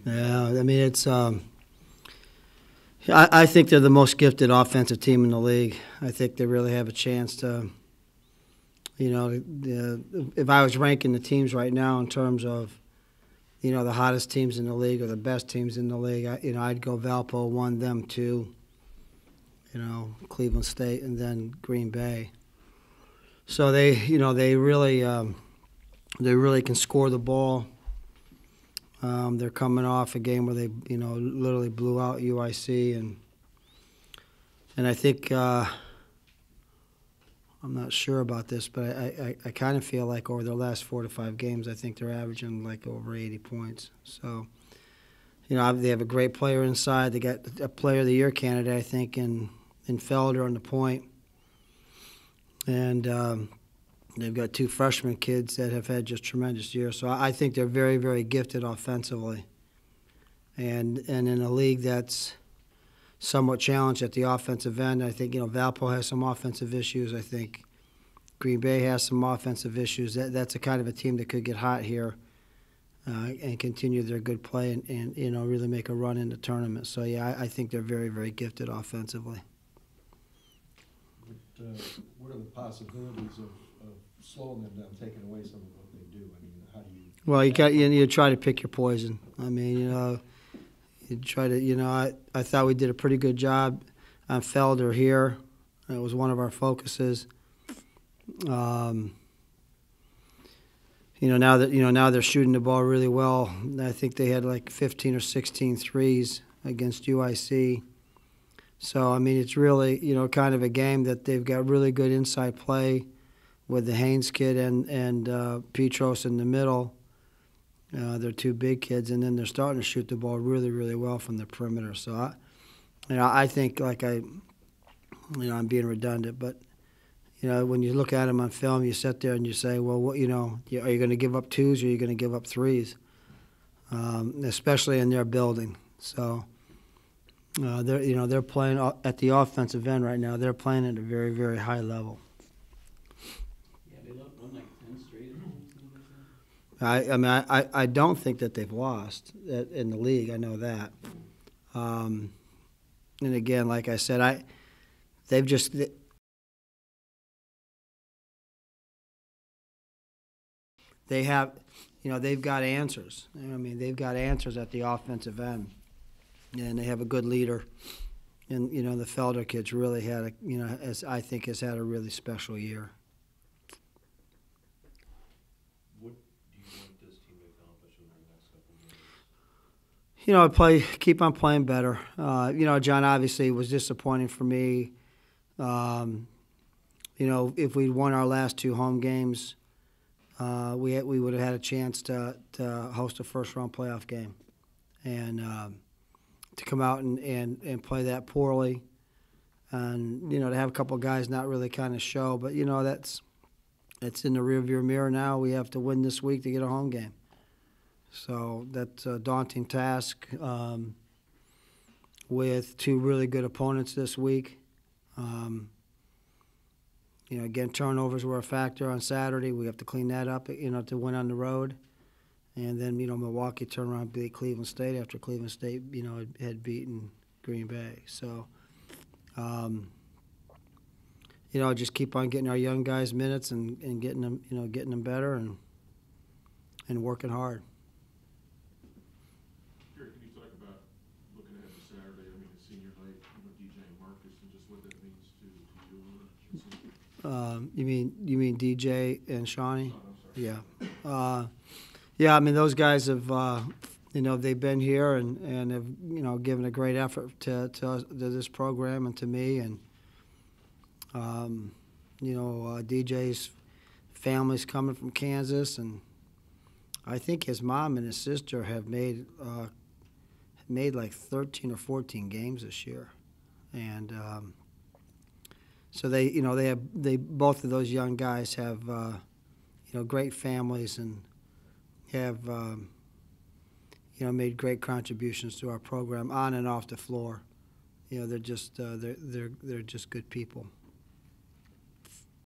Yeah, I mean, I think they're the most gifted offensive team in the league. I think they really have a chance to, if I was ranking the teams right now in terms of, the hottest teams in the league or the best teams in the league, I'd go Valpo 1, them 2, Cleveland State, and then Green Bay. So they really can score the ball. They're coming off a game where they, literally blew out UIC, and I think I'm not sure about this, but I kind of feel like over their last 4 to 5 games, I think they're averaging like over 80 points. So, they have a great player inside. They got a Player of the Year candidate, I think, in Felder on the point, and they've got 2 freshman kids that have had just tremendous years. So I think they're very, very gifted offensively, and in a league that's somewhat challenged at the offensive end. I think, Valpo has some offensive issues. I think Green Bay has some offensive issues. That's a kind of a team that could get hot here and continue their good play and really make a run in the tournament. So, yeah, I think they're very, very gifted offensively. What are the possibilities of slowing them down, taking away some of what they do? I mean, how do you... Well, you try to pick your poison. I mean, you try to, I thought we did a pretty good job on Felder here. It was one of our focuses. Now they're shooting the ball really well. I think they had like 15 or 16 threes against UIC. So, I mean, it's really, kind of a game that they've got really good inside play with the Haynes kid and Petros in the middle. They're 2 big kids, and then they're starting to shoot the ball really, really well from the perimeter. So, I think, like I'm being redundant, but, when you look at them on film, you sit there and you say, well, are you going to give up 2s or are you going to give up 3s, especially in their building. So, they're playing at the offensive end right now. They're playing at a very, very high level. I don't think that they've lost in the league. I know that. And again, like I said, they've got answers. I mean, they've got answers at the offensive end, and they have a good leader. And the Felder kid's really had I think has had a really special year. Keep on playing better. John obviously was disappointing for me. If we'd won our last 2 home games, we would have had a chance to host a first-round playoff game, and to come out and play that poorly, and to have a couple of guys not really kind of show. But that's in the rearview mirror now. We have to win this week to get a home game. So that's a daunting task with 2 really good opponents this week. Again, turnovers were a factor on Saturday. We have to clean that up, to win on the road. And then, Milwaukee turned around and beat Cleveland State after Cleveland State, had beaten Green Bay. So, just keep on getting our young guys minutes and getting them better and working hard. You mean DJ and Shawnee? Oh, I'm sorry. Yeah. I mean, those guys have, they've been here and have, given a great effort to this program and to me. And, DJ's family's coming from Kansas, and I think his mom and his sister have made like 13 or 14 games this year, and. So they both of those young guys have, great families and have, made great contributions to our program on and off the floor. They're just good people.